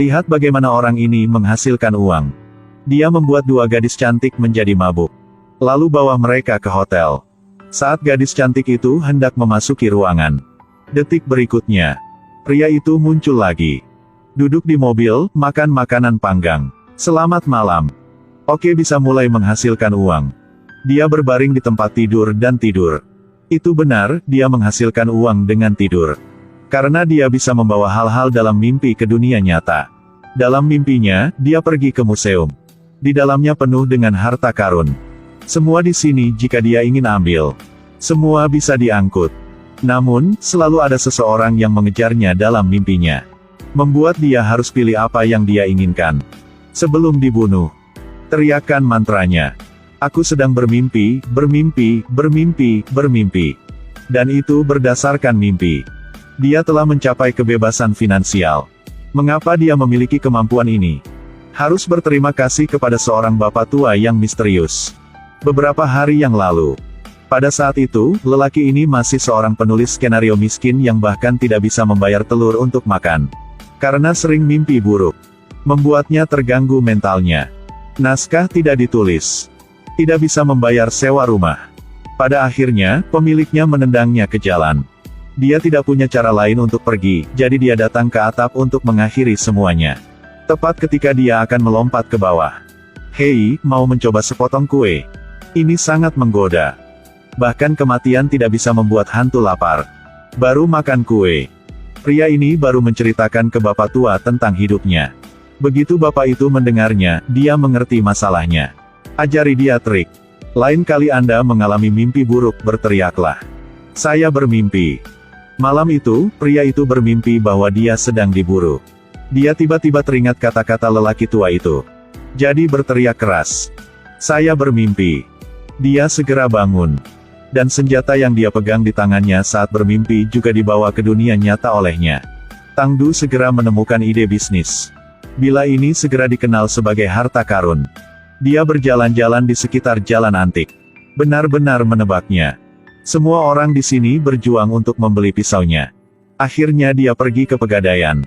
Lihat bagaimana orang ini menghasilkan uang. Dia membuat dua gadis cantik menjadi mabuk. Lalu bawa mereka ke hotel. Saat gadis cantik itu hendak memasuki ruangan. Detik berikutnya, pria itu muncul lagi. Duduk di mobil, makan makanan panggang. Selamat malam. Oke, bisa mulai menghasilkan uang. Dia berbaring di tempat tidur dan tidur. Itu benar, dia menghasilkan uang dengan tidur. Karena dia bisa membawa hal-hal dalam mimpi ke dunia nyata. Dalam mimpinya, dia pergi ke museum. Di dalamnya penuh dengan harta karun. Semua di sini jika dia ingin ambil. Semua bisa diangkut. Namun, selalu ada seseorang yang mengejarnya dalam mimpinya. Membuat dia harus pilih apa yang dia inginkan. Sebelum dibunuh, teriakan mantranya. Aku sedang bermimpi, bermimpi, bermimpi, bermimpi. Dan itu berdasarkan mimpi. Dia telah mencapai kebebasan finansial. Mengapa dia memiliki kemampuan ini? Harus berterima kasih kepada seorang bapak tua yang misterius. Beberapa hari yang lalu. Pada saat itu, lelaki ini masih seorang penulis skenario miskin yang bahkan tidak bisa membayar telur untuk makan. Karena sering mimpi buruk. Membuatnya terganggu mentalnya. Naskah tidak ditulis. Tidak bisa membayar sewa rumah. Pada akhirnya, pemiliknya menendangnya ke jalan. Dia tidak punya cara lain untuk pergi, jadi dia datang ke atap untuk mengakhiri semuanya. Tepat ketika dia akan melompat ke bawah. Hei, mau mencoba sepotong kue? Ini sangat menggoda. Bahkan kematian tidak bisa membuat hantu lapar. Baru makan kue. Pria ini baru menceritakan ke bapak tua tentang hidupnya. Begitu bapak itu mendengarnya, dia mengerti masalahnya. Ajari dia trik. Lain kali Anda mengalami mimpi buruk, berteriaklah. Saya bermimpi. Malam itu, pria itu bermimpi bahwa dia sedang diburu. Dia tiba-tiba teringat kata-kata lelaki tua itu. Jadi berteriak keras. Saya bermimpi. Dia segera bangun. Dan senjata yang dia pegang di tangannya saat bermimpi juga dibawa ke dunia nyata olehnya. Tangdu segera menemukan ide bisnis. Bila ini segera dikenal sebagai harta karun. Dia berjalan-jalan di sekitar jalan antik. Benar-benar menebaknya. Semua orang di sini berjuang untuk membeli pisaunya. Akhirnya dia pergi ke pegadaian.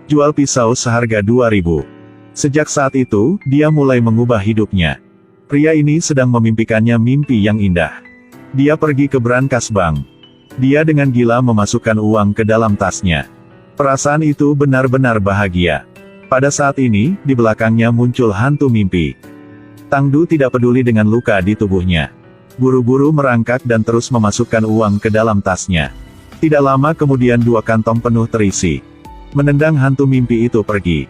Jual pisau seharga 2.000. Sejak saat itu, dia mulai mengubah hidupnya. Pria ini sedang memimpikannya mimpi yang indah. Dia pergi ke brankas bank. Dia dengan gila memasukkan uang ke dalam tasnya. Perasaan itu benar-benar bahagia. Pada saat ini, di belakangnya muncul hantu mimpi. Tangdu tidak peduli dengan luka di tubuhnya. Buru-buru merangkak dan terus memasukkan uang ke dalam tasnya. Tidak lama kemudian 2 kantong penuh terisi. Menendang hantu mimpi itu pergi.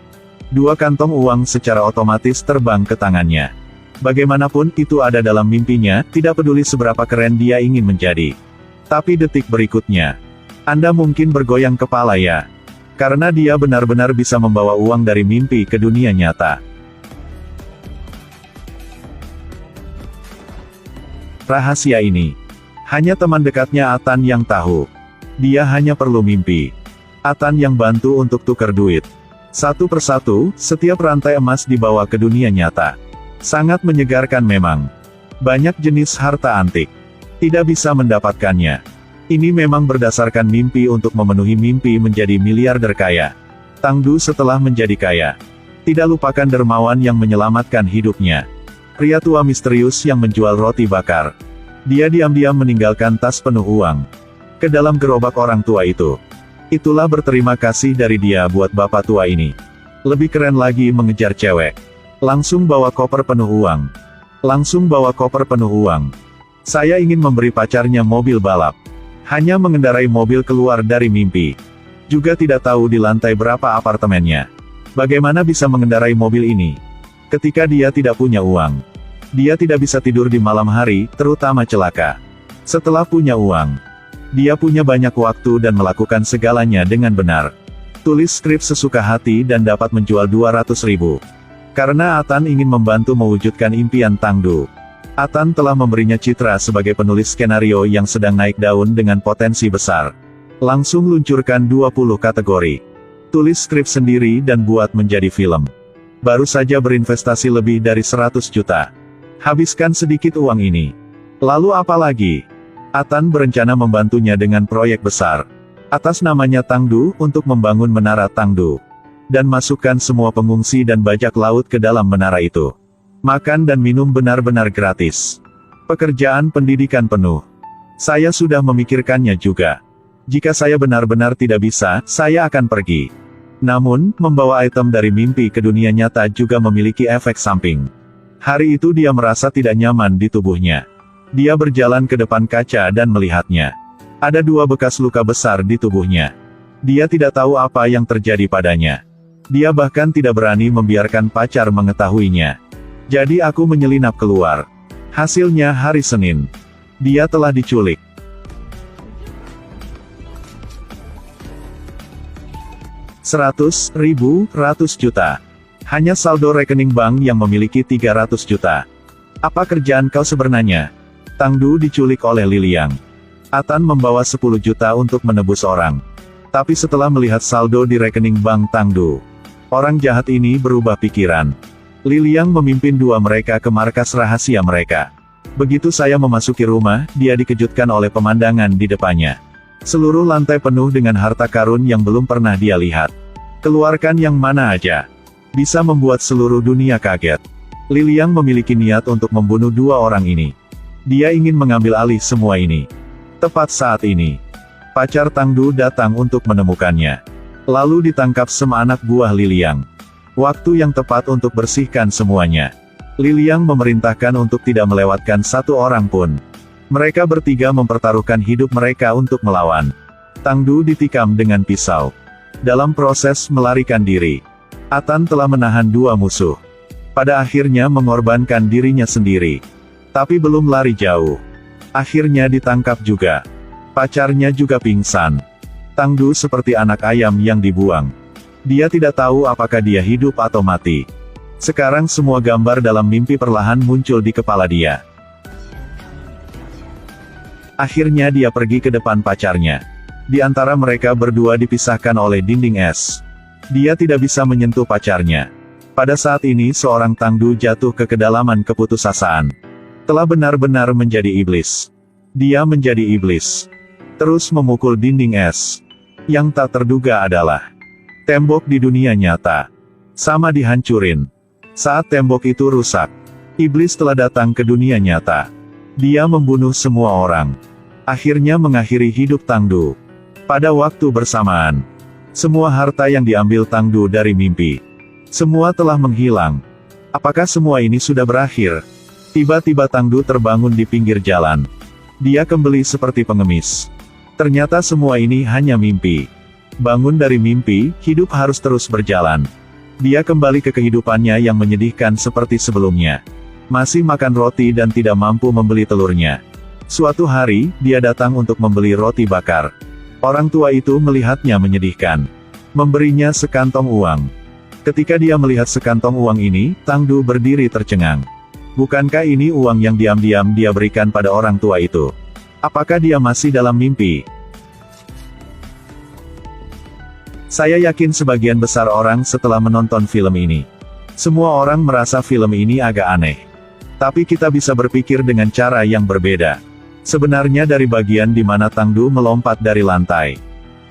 2 kantong uang secara otomatis terbang ke tangannya. Bagaimanapun itu ada dalam mimpinya, tidak peduli seberapa keren dia ingin menjadi. Tapi detik berikutnya, Anda mungkin bergoyang kepala ya. Karena dia benar-benar bisa membawa uang dari mimpi ke dunia nyata. Rahasia ini hanya teman dekatnya Atan yang tahu. Dia hanya perlu mimpi. Atan yang bantu untuk tukar duit. Satu persatu, setiap rantai emas dibawa ke dunia nyata. Sangat menyegarkan memang. Banyak jenis harta antik. Tidak bisa mendapatkannya. Ini memang berdasarkan mimpi untuk memenuhi mimpi menjadi miliarder kaya. Tangdu setelah menjadi kaya. Tidak lupakan dermawan yang menyelamatkan hidupnya. Pria tua misterius yang menjual roti bakar. Dia diam-diam meninggalkan tas penuh uang ke dalam gerobak orang tua itu. Itulah berterima kasih dari dia buat bapak tua ini. Lebih keren lagi mengejar cewek. Langsung bawa koper penuh uang. Langsung bawa koper penuh uang. Saya ingin memberi pacarnya mobil balap. Hanya mengendarai mobil keluar dari mimpi. Juga tidak tahu di lantai berapa apartemennya. Bagaimana bisa mengendarai mobil ini? Ketika dia tidak punya uang. Dia tidak bisa tidur di malam hari, terutama celaka. Setelah punya uang. Dia punya banyak waktu dan melakukan segalanya dengan benar. Tulis skrip sesuka hati dan dapat menjual 200.000. Karena Atan ingin membantu mewujudkan impian Tangdu. Atan telah memberinya citra sebagai penulis skenario yang sedang naik daun dengan potensi besar. Langsung luncurkan 20 kategori. Tulis skrip sendiri dan buat menjadi film. Baru saja berinvestasi lebih dari 100 juta. Habiskan sedikit uang ini. Lalu apa lagi? Atan berencana membantunya dengan proyek besar. Atas namanya Tangdu, untuk membangun menara Tangdu. Dan masukkan semua pengungsi dan bajak laut ke dalam menara itu. Makan dan minum benar-benar gratis. Pekerjaan pendidikan penuh. Saya sudah memikirkannya juga. Jika saya benar-benar tidak bisa, saya akan pergi. Namun, membawa item dari mimpi ke dunia nyata juga memiliki efek samping. Hari itu dia merasa tidak nyaman di tubuhnya. Dia berjalan ke depan kaca dan melihatnya. Ada 2 bekas luka besar di tubuhnya. Dia tidak tahu apa yang terjadi padanya. Dia bahkan tidak berani membiarkan pacar mengetahuinya. Jadi aku menyelinap keluar. Hasilnya hari Senin. Dia telah diculik. 100 ribu, 100 juta. Hanya saldo rekening bank yang memiliki 300 juta. Apa kerjaan kau sebenarnya? Tangdu diculik oleh Liliang. Atan membawa 10 juta untuk menebus orang. Tapi setelah melihat saldo di rekening bank Tangdu, orang jahat ini berubah pikiran. Liliang memimpin 2 mereka ke markas rahasia mereka. Begitu saya memasuki rumah, dia dikejutkan oleh pemandangan di depannya. Seluruh lantai penuh dengan harta karun yang belum pernah dia lihat. Keluarkan yang mana aja. Bisa membuat seluruh dunia kaget. Liliang memiliki niat untuk membunuh 2 orang ini. Dia ingin mengambil alih semua ini. Tepat saat ini, pacar Tangdu datang untuk menemukannya. Lalu ditangkap sama anak buah Liliang. Waktu yang tepat untuk bersihkan semuanya. Liliang memerintahkan untuk tidak melewatkan 1 orang pun. Mereka bertiga mempertaruhkan hidup mereka untuk melawan. Tangdu ditikam dengan pisau. Dalam proses melarikan diri, Atan telah menahan 2 musuh. Pada akhirnya mengorbankan dirinya sendiri. Tapi belum lari jauh. Akhirnya ditangkap juga. Pacarnya juga pingsan. Tangdu seperti anak ayam yang dibuang. Dia tidak tahu apakah dia hidup atau mati. Sekarang semua gambar dalam mimpi perlahan muncul di kepala dia. Akhirnya dia pergi ke depan pacarnya. Di antara mereka berdua dipisahkan oleh dinding es. Dia tidak bisa menyentuh pacarnya. Pada saat ini seorang Tangdu jatuh ke kedalaman keputusasaan. Telah benar-benar menjadi iblis. Dia menjadi iblis. Terus memukul dinding es. Yang tak terduga adalah tembok di dunia nyata sama dihancurin. Saat tembok itu rusak, iblis telah datang ke dunia nyata. Dia membunuh semua orang. Akhirnya mengakhiri hidup Tangdu. Pada waktu bersamaan, semua harta yang diambil Tangdu dari mimpi, semua telah menghilang. Apakah semua ini sudah berakhir? Tiba-tiba Tangdu terbangun di pinggir jalan. Dia kembali seperti pengemis. Ternyata semua ini hanya mimpi. Bangun dari mimpi, hidup harus terus berjalan. Dia kembali ke kehidupannya yang menyedihkan seperti sebelumnya. Masih makan roti dan tidak mampu membeli telurnya. Suatu hari, dia datang untuk membeli roti bakar. Orang tua itu melihatnya menyedihkan. Memberinya sekantong uang. Ketika dia melihat sekantong uang ini, Tangdu berdiri tercengang. Bukankah ini uang yang diam-diam dia berikan pada orang tua itu? Apakah dia masih dalam mimpi? Saya yakin sebagian besar orang setelah menonton film ini. Semua orang merasa film ini agak aneh. Tapi kita bisa berpikir dengan cara yang berbeda. Sebenarnya dari bagian di mana Tangdu melompat dari lantai,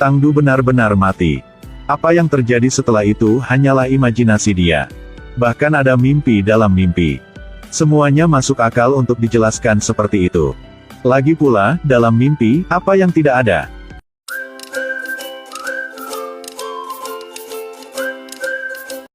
Tangdu benar-benar mati. Apa yang terjadi setelah itu hanyalah imajinasi dia. Bahkan ada mimpi dalam mimpi. Semuanya masuk akal untuk dijelaskan seperti itu. Lagi pula, dalam mimpi, apa yang tidak ada?